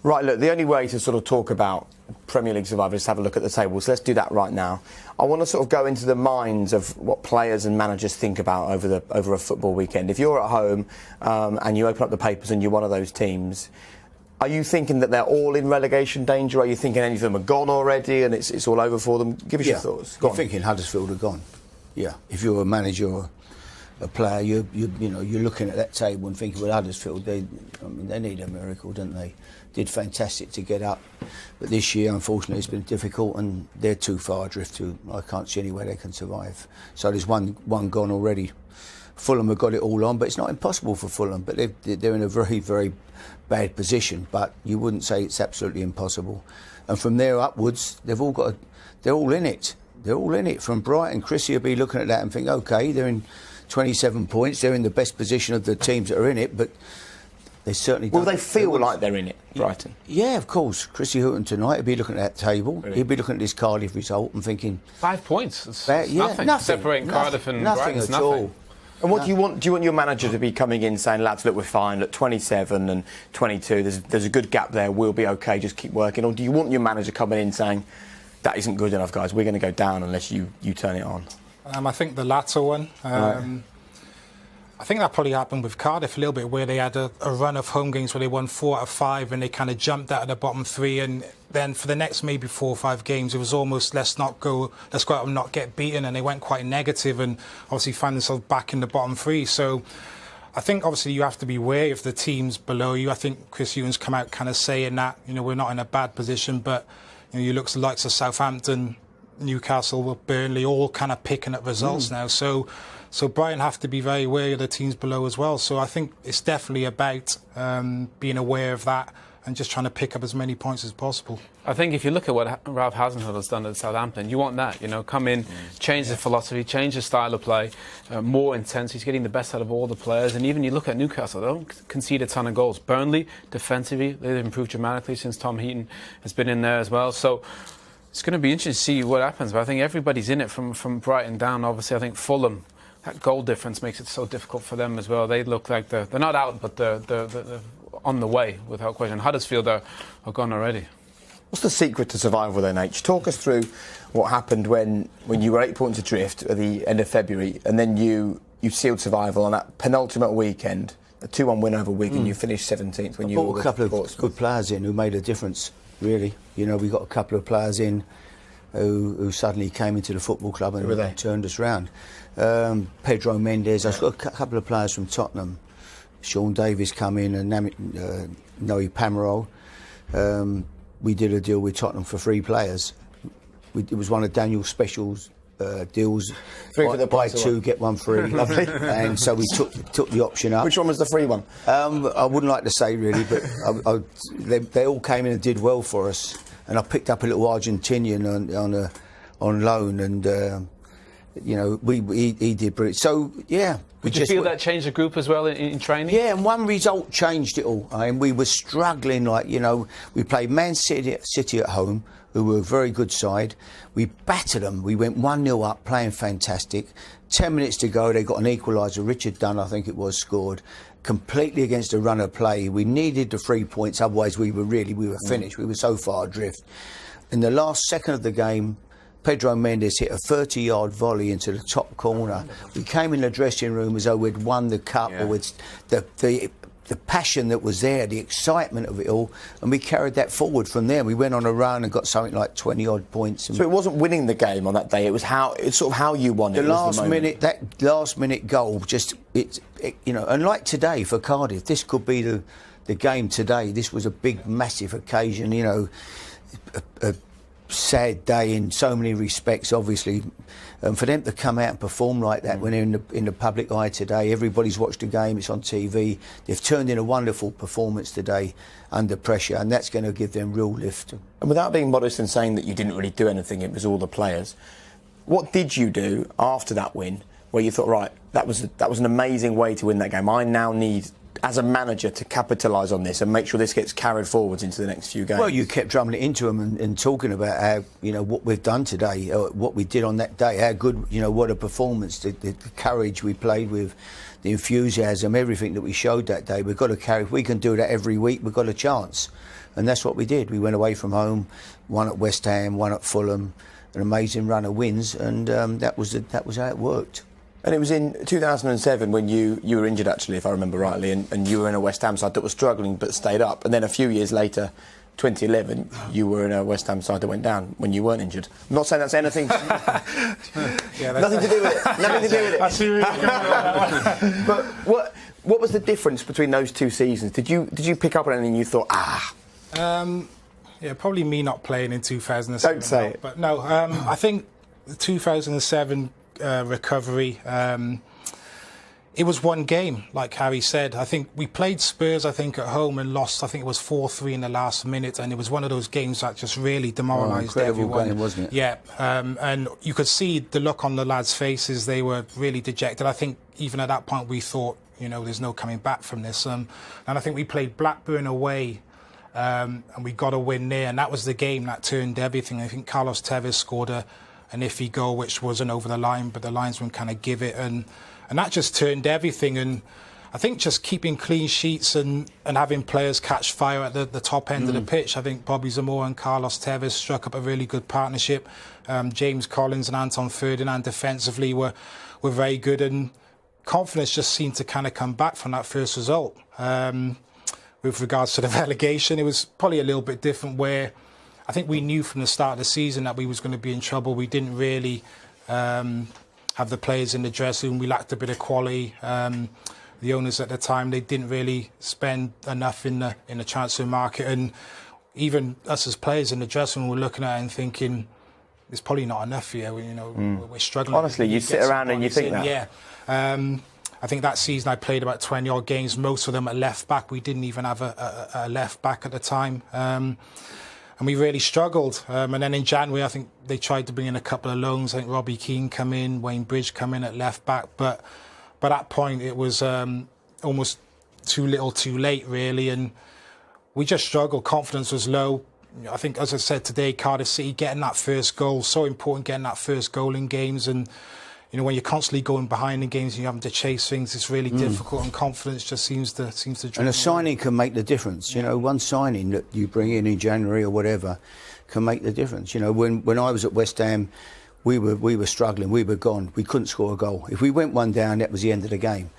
Right, look, the only way to sort of talk about Premier League survivors is to have a look at the table. So let's do that right now. I want to sort of go into the minds of what players and managers think about over a football weekend. If you're at home and you open up the papers and you're one of those teams, are you thinking that they're all in relegation danger? Are you thinking any of them are gone already and it's all over for them? Give us your thoughts. I'm thinking Huddersfield are gone. Yeah, if you're a manager or a player, you're looking at that table and thinking, well, Huddersfield, they need a miracle, don't they? Did fantastic to get up, but this year, unfortunately, it's been difficult, and they're too far adrift. I can't see any way they can survive. So there's one gone already. Fulham have got it all on, but it's not impossible for Fulham. But they're in a very, very bad position. But you wouldn't say it's absolutely impossible. And from there upwards, they're all in it. They're all in it. From Brighton, Chrissy will be looking at that and think, OK, they're in 27 points. They're in the best position of the teams that are in it, but they certainly don't. Will they feel like they're in it, Brighton? Yeah, of course. Chrissy Houghton tonight, he'll be looking at that table. Really? He'll be looking at this Cardiff result and thinking... 5 points. It's nothing. Separating Cardiff and nothing Brighton. At all. And what do you want? Do you want your manager to be coming in saying, lads, look, we're fine, at 27 and 22, there's a good gap there, we'll be OK, just keep working? Or do you want your manager coming in saying, that isn't good enough, guys, we're going to go down unless you turn it on? I think the latter one. Right. I think that probably happened with Cardiff a little bit, where they had a run of home games where they won 4 out of 5 and they kind of jumped out of the bottom 3, and then for the next maybe 4 or 5 games it was almost let's go out and not get beaten, and they went quite negative and obviously found themselves back in the bottom 3. So I think obviously you have to be wary of the teams below you. I think Chris Hughton's come out kind of saying that, we're not in a bad position, but you look at the likes of Southampton, Newcastle, Burnley, all kind of picking up results now. So Brighton have to be very wary of the teams below as well. So I think it's definitely about being aware of that and just trying to pick up as many points as possible. I think if you look at what Ralph Hasenhüttl has done at Southampton, you want that, come in, change the philosophy, change the style of play, more intense. He's getting the best out of all the players. And even you look at Newcastle, they don't concede a ton of goals. Burnley, defensively, they've improved dramatically since Tom Heaton has been in there as well. So it's going to be interesting to see what happens. But I think everybody's in it from Brighton down. Obviously, I think Fulham, that goal difference makes it so difficult for them as well. They look like they're not out, but they're on the way, without question. Huddersfield are gone already. What's the secret to survival then, H? Talk us through what happened when you were 8 points adrift at the end of February, and then you sealed survival on that penultimate weekend, a 2-1 win over Wigan. You finished 17th when you brought a couple of good players in who made a difference, really. We got a couple of players in who suddenly came into the football club and turned us round. Pedro Mendes, I've got a couple of players from Tottenham. Sean Davis come in and Noe Pamarol. We did a deal with Tottenham for 3 players. It was one of Daniel's specials deals. 3 for the buy 2, get 1 free. Lovely. And so we took the option up. Which one was the free one? I wouldn't like to say really, but they all came in and did well for us. And I picked up a little Argentinian on loan, and he did brilliant. So yeah. Did you feel that changed the group as well in training? Yeah, and one result changed it all. I mean, we were struggling, we played Man City at home, who were a very good side. We battered them. We went 1-0 up, playing fantastic. 10 minutes to go, they got an equaliser. Richard Dunn, I think it was, scored. Completely against a run of play. We needed the 3 points, otherwise we were finished. We were so far adrift. In the last second of the game, Pedro Mendes hit a 30-yard volley into the top corner. We came in the dressing room as though we'd won the cup, or with the passion that was there, the excitement of it all, and we carried that forward from there. We went on a run and got something like 20-odd points. So it wasn't winning the game on that day. It's sort of how you won it. That last-minute goal, and like today for Cardiff, this could be the game today. This was a big, massive occasion. A sad day in so many respects, obviously. For them to come out and perform like that when they're in the public eye today, everybody's watched the game, it's on TV. They've turned in a wonderful performance today under pressure, and that's going to give them real lift. And without being modest and saying that you didn't really do anything, it was all the players, what did you do after that win where you thought, right, that was an amazing way to win that game, I now need as a manager to capitalise on this and make sure this gets carried forwards into the next few games? Well, you kept drumming it into them and talking about how, what we've done today, what we did on that day, how good, what a performance, the courage we played with, the enthusiasm, everything that we showed that day. We've got to carry. If we can do that every week, we've got a chance. And that's what we did. We went away from home, one at West Ham, one at Fulham, an amazing run of wins, and that was how it worked. And it was in 2007 when you were injured, actually, if I remember rightly, and you were in a West Ham side that was struggling but stayed up. And then a few years later, 2011, you were in a West Ham side that went down when you weren't injured. I'm not saying that's anything. Nothing to do with it. Nothing to do with it. I see where you're going. But what was the difference between those 2 seasons? Did you pick up on anything you thought, Yeah, probably me not playing in 2007. Don't say it. But no, I think the 2007 recovery, it was one game, like Harry said. I think we played Spurs, at home and lost, I think it was 4-3 in the last minute, and it was one of those games that just really demoralised everyone. Game, wasn't it? Yeah, and you could see the look on the lads' faces. They were really dejected. I think even at that point we thought, there's no coming back from this. And I think we played Blackburn away, and we got a win there, and that was the game that turned everything. I think Carlos Tevez scored an iffy goal which wasn't over the line, but the linesman kind of give it, and that just turned everything. And I think just keeping clean sheets and having players catch fire at the top end of the pitch. I think Bobby Zamora and Carlos Tevez struck up a really good partnership. James Collins and Anton Ferdinand defensively were very good, and confidence just seemed to kind of come back from that first result. With regards to the relegation, it was probably a little bit different, where I think we knew from the start of the season that we was going to be in trouble. We didn't really have the players in the dressing room. We lacked a bit of quality. The owners at the time, they didn't really spend enough in the transfer market, and even us as players in the dressing room were looking at it and thinking, it's probably not enough here. We're struggling. Honestly, you sit around and you think that. Yeah. I think that season I played about 20 odd games, most of them at left back. We didn't even have a left back at the time. And we really struggled. And then in January, I think they tried to bring in a couple of loans. I think Robbie Keane come in, Wayne Bridge come in at left back. But by that point, it was almost too little too late, really. And we just struggled. Confidence was low. I think, as I said today, Cardiff City getting that first goal, so important, getting that first goal in games. And when you're constantly going behind in games and you're having to chase things, it's really difficult, and confidence just seems to drop. And a signing can make the difference. One signing that you bring in January or whatever can make the difference. When I was at West Ham, we were struggling, we were gone, we couldn't score a goal. If we went one down, that was the end of the game.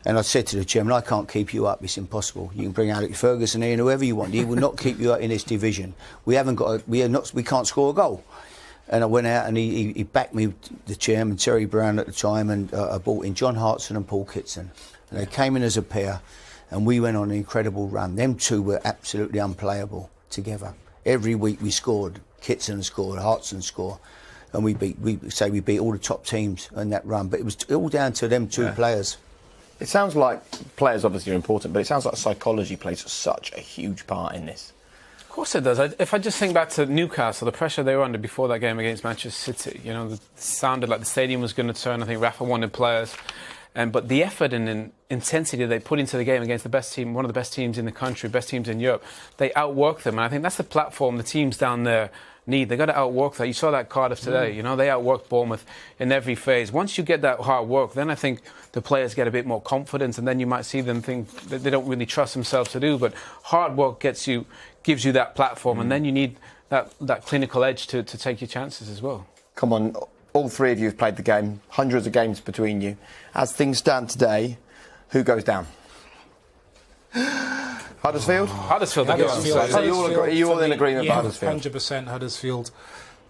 And I said to the chairman, I can't keep you up, it's impossible. You can bring Alex Ferguson in, whoever you want, he will not keep you up in this division. We can't score a goal. And I went out and he backed me, the chairman, Terry Brown at the time, and I brought in John Hartson and Paul Kitson. And they came in as a pair, and we went on an incredible run. Them two were absolutely unplayable together. Every week we scored. Kitson scored, Hartson scored, and we beat all the top teams in that run. But it was all down to them two players. It sounds like players obviously are important, but it sounds like psychology plays such a huge part in this. Of course it does. If I just think back to Newcastle, the pressure they were under before that game against Manchester City, it sounded like the stadium was going to turn. I think Rafa wanted players. But the effort and intensity they put into the game against the best team, one of the best teams in the country, best teams in Europe, they outworked them. And I think that's the platform the teams down there need. They got to outwork that. You saw that Cardiff today. They outworked Bournemouth in every phase. Once you get that hard work, then I think the players get a bit more confidence, and then you might see them think that they don't really trust themselves to do. But hard work gives you that platform, and then you need that clinical edge to take your chances as well. Come on, all three of you have played the game, hundreds of games between you. As things stand today, who goes down? Huddersfield? Huddersfield. So you all in agreement with Huddersfield? 100% Huddersfield.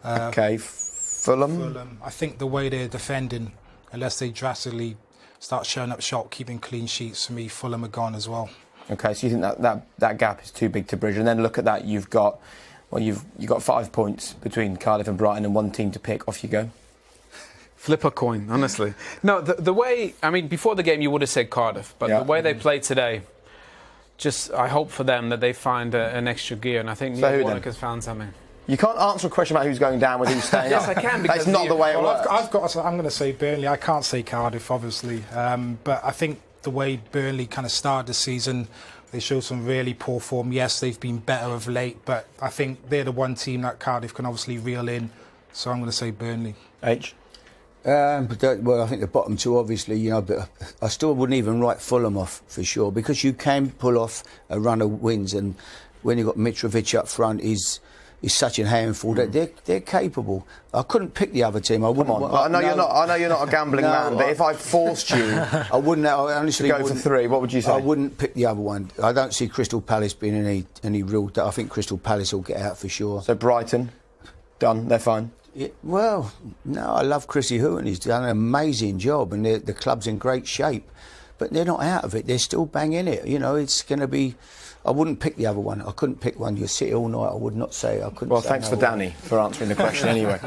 OK, Fulham? I think the way they're defending, unless they drastically start showing up short, keeping clean sheets, for me, Fulham are gone as well. OK, so you think that gap is too big to bridge. And then look at that, you've got 5 points between Cardiff and Brighton and one team to pick. Off you go. Flip a coin, honestly. No, the way, before the game you would have said Cardiff, but the way they played today, I hope for them that they find an extra gear, and I think Neil Warnock has found something. You can't answer a question about who's going down with who's staying up. Yes, I can. That's not the way it works. I'm going to say Burnley. I can't say Cardiff, obviously. But I think the way Burnley kind of started the season, they showed some really poor form. Yes, they've been better of late, but I think they're the one team that Cardiff can obviously reel in. So I'm going to say Burnley. H? Well, I think the bottom two, obviously, you know, but I still wouldn't even write Fulham off for sure, because you can pull off a run of wins, and when you've got Mitrovic up front, is such a handful that they're capable. I couldn't pick the other team. I wouldn't. Come on. I know you're not a gambling man, but if I forced you, I wouldn't. I honestly to go for 3. What would you say? I wouldn't pick the other one. I don't see Crystal Palace being any real. I think Crystal Palace will get out for sure. So Brighton, done. They're fine. Yeah, well, no, I love Chrissy Houghton. He's done an amazing job, and the club's in great shape. But they're not out of it. They're still banging it. You know, it's going to be. I wouldn't pick the other one. I couldn't pick one. You sit all night. I would not say. I couldn't. Well, say thanks no for Danny for answering the question anyway.